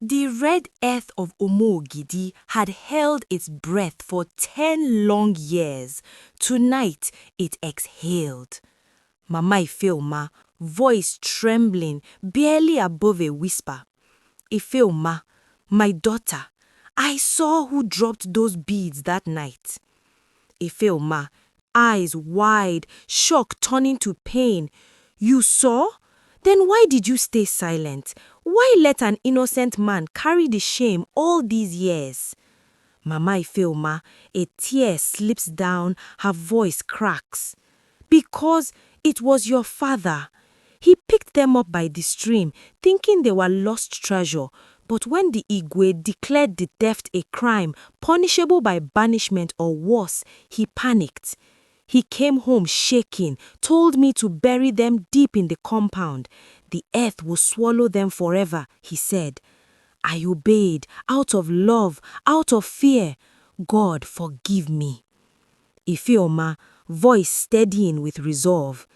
The red earth of Omogidi had held its breath for 10 long years. Tonight it exhaled. Mama Ifeoma, voice trembling, barely above a whisper. Ifeoma, my daughter, I saw who dropped those beads that night. Ifeoma, eyes wide, shock turning to pain. You saw? Then why did you stay silent? Why let an innocent man carry the shame all these years? Mama Ifeoma, a tear slips down, her voice cracks. Because it was your father. He picked them up by the stream, thinking they were lost treasure. But when the Igwe declared the theft a crime, punishable by banishment or worse, he panicked. He came home shaking, told me to bury them deep in the compound. The earth will swallow them forever, he said. I obeyed, out of love, out of fear. God, forgive me. Ifeoma, voice steadying with resolve.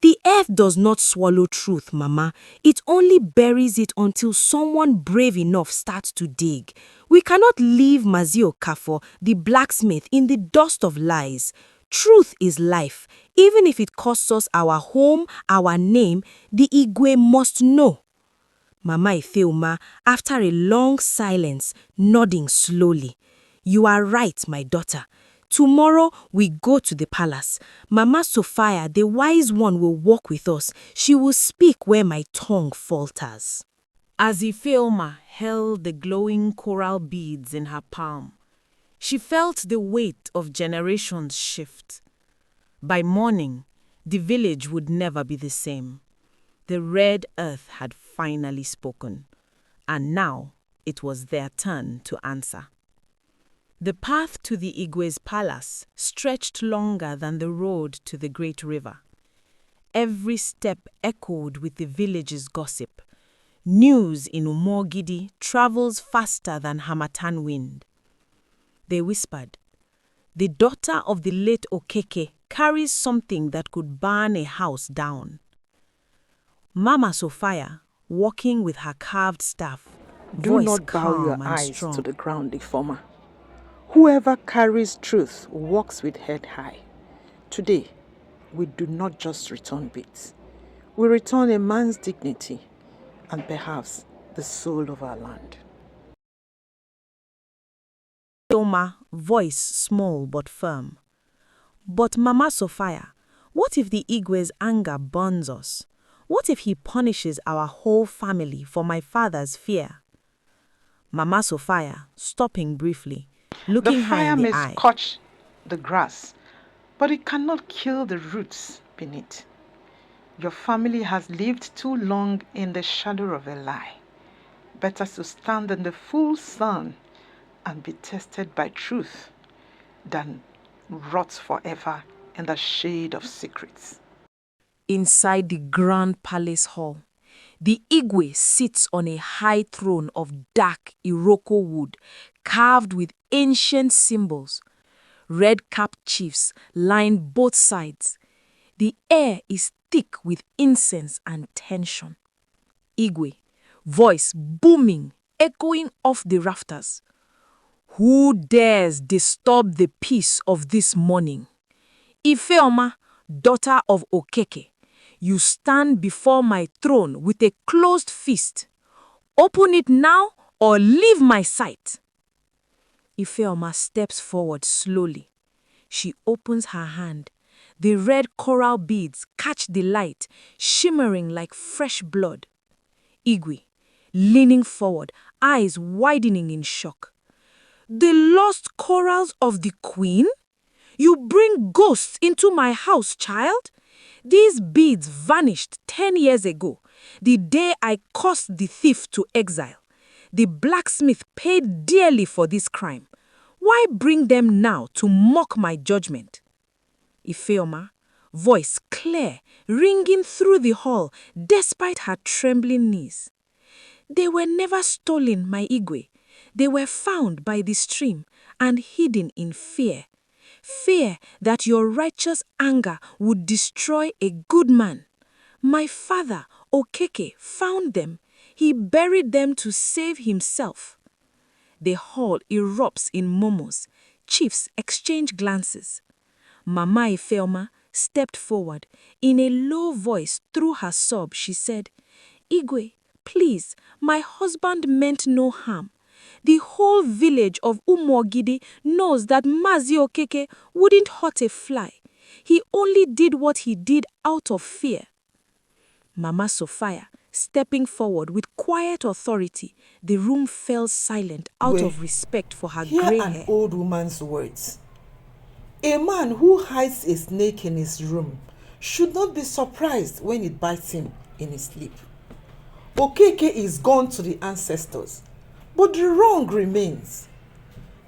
The earth does not swallow truth, Mama. It only buries it until someone brave enough starts to dig. We cannot leave Mazio Kafo, the blacksmith, in the dust of lies. Truth is life. Even if it costs us our home, our name, the Igwe must know. Mama Ifeoma, after a long silence, nodding slowly. You are right, my daughter. Tomorrow we go to the palace. Mama Sofaya, the wise one, will walk with us. She will speak where my tongue falters. As Ifeoma held the glowing coral beads in her palm, she felt the weight of generations shift. By morning, the village would never be the same. The red earth had finally spoken, and now it was their turn to answer. The path to the Igwe's palace stretched longer than the road to the great river. Every step echoed with the village's gossip. News in Umogidi travels faster than Hamatan wind. They whispered, the daughter of the late Okeke carries something that could burn a house down. Mama Sofaya, walking with her carved staff, Do voice not bow your calm and eyes strong. to the ground, Ifeoma. Whoever carries truth walks with head high. Today, we do not just return beads. We return a man's dignity and perhaps the soul of our land. Ifeoma, voice small but firm. But Mama Sofaya, what if the Igwe's anger burns us? What if he punishes our whole family for my father's fear? Mama Sofaya, stopping briefly, looking The her fire in the may eye. scorch the grass, but it cannot kill the roots beneath. Your family has lived too long in the shadow of a lie. Better to stand in the full sun and be tested by truth than rot forever in the shade of secrets. Inside the grand palace hall, the Igwe sits on a high throne of dark Iroko wood, carved with ancient symbols. Red-capped chiefs line both sides. The air is thick with incense and tension. Igwe, voice booming, echoing off the rafters. Who dares disturb the peace of this morning? Ifeoma, daughter of Okeke, you stand before my throne with a closed fist. Open it now or leave my sight. Ifeoma steps forward slowly. She opens her hand. The red coral beads catch the light, shimmering like fresh blood. Igwe, leaning forward, eyes widening in shock. The lost corals of the queen? You bring ghosts into my house, child? These beads vanished 10 years ago, the day I caused the thief to exile. The blacksmith paid dearly for this crime. Why bring them now to mock my judgment? Ifeoma, voice clear, ringing through the hall despite her trembling knees. They were never stolen, my Igwe. They were found by the stream and hidden in fear. Fear that your righteous anger would destroy a good man. My father, Okeke, found them. He buried them to save himself. The hall erupts in murmurs. Chiefs exchange glances. Mama Ifeoma stepped forward. In a low voice, through her sob, she said, "Igwe, please, my husband meant no harm. The whole village of Umogidi knows that Mazi Okeke wouldn't hurt a fly. He only did what he did out of fear." Mama Sofaya, stepping forward with quiet authority, the room fell silent out of respect for her Hear grey an hair. old woman's words. A man who hides a snake in his room should not be surprised when it bites him in his sleep. Okeke is gone to the ancestors, but the wrong remains.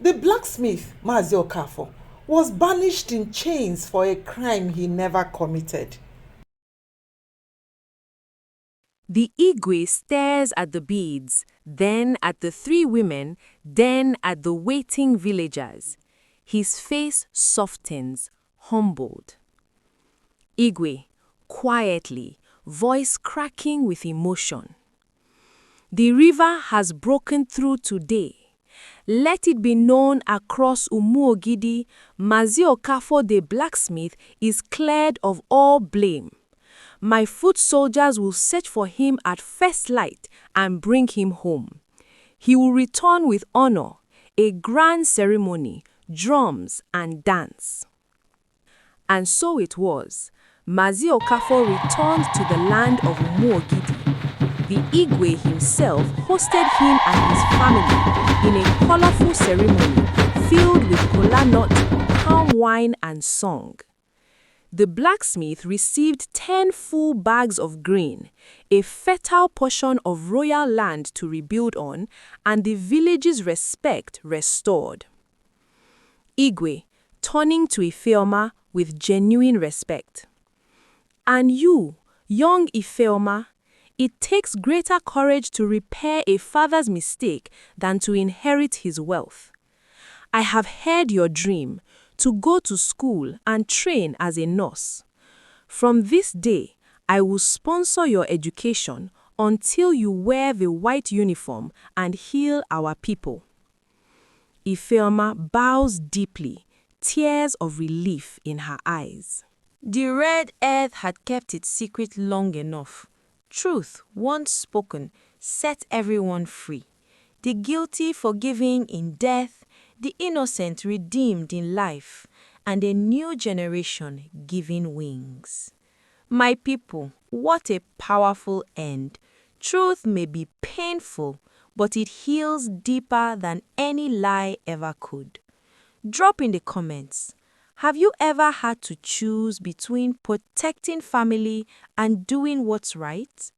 The blacksmith, Mazi Okafo, was banished in chains for a crime he never committed. The Igwe stares at the beads, then at the three women, then at the waiting villagers. His face softens, humbled. Igwe, quietly, voice cracking with emotion. The river has broken through today. Let it be known across Umuogidi, Mazi Okafo the blacksmith is cleared of all blame. My foot soldiers will search for him at first light and bring him home. He will return with honor, a grand ceremony, drums and dance. And so it was. Mazi Okafo returned to the land of Umuogidi. The Igwe himself hosted him and his family in a colorful ceremony filled with kola nut, palm wine and song. The blacksmith received 10 full bags of grain, a fertile portion of royal land to rebuild on, and the village's respect restored. Igwe, turning to Ifeoma with genuine respect. And you, young Ifeoma, it takes greater courage to repair a father's mistake than to inherit his wealth. I have heard your dream to go to school and train as a nurse. From this day, I will sponsor your education until you wear the white uniform and heal our people. Ifeoma bows deeply, tears of relief in her eyes. The red earth had kept its secret long enough. Truth, once spoken, set everyone free. The guilty forgiven in death, the innocent redeemed in life, and a new generation given wings. My people, what a powerful end. Truth may be painful, but it heals deeper than any lie ever could. Drop in the comments. Have you ever had to choose between protecting family and doing what's right?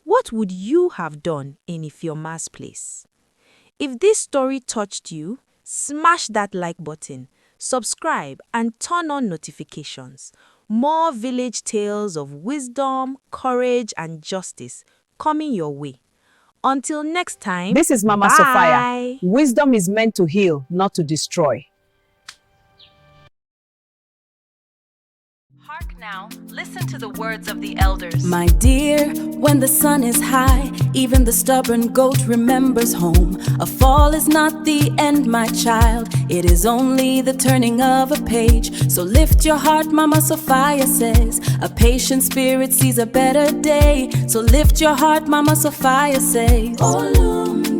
What would you have done in Ifeoma's place? If this story touched you, smash that like button, subscribe, and turn on notifications. More village tales of wisdom, courage, and justice coming your way. Until next time, This is Mama bye. Sofaya. Wisdom is meant to heal, not to destroy. Hark now, listen to the words of the elders. My dear, when the sun is high, even the stubborn goat remembers home. A fall is not the end, my child. It is only the turning of a page. So lift your heart, Mama Sofaya says. A patient spirit sees a better day. So lift your heart, Mama Sofaya says. Oh,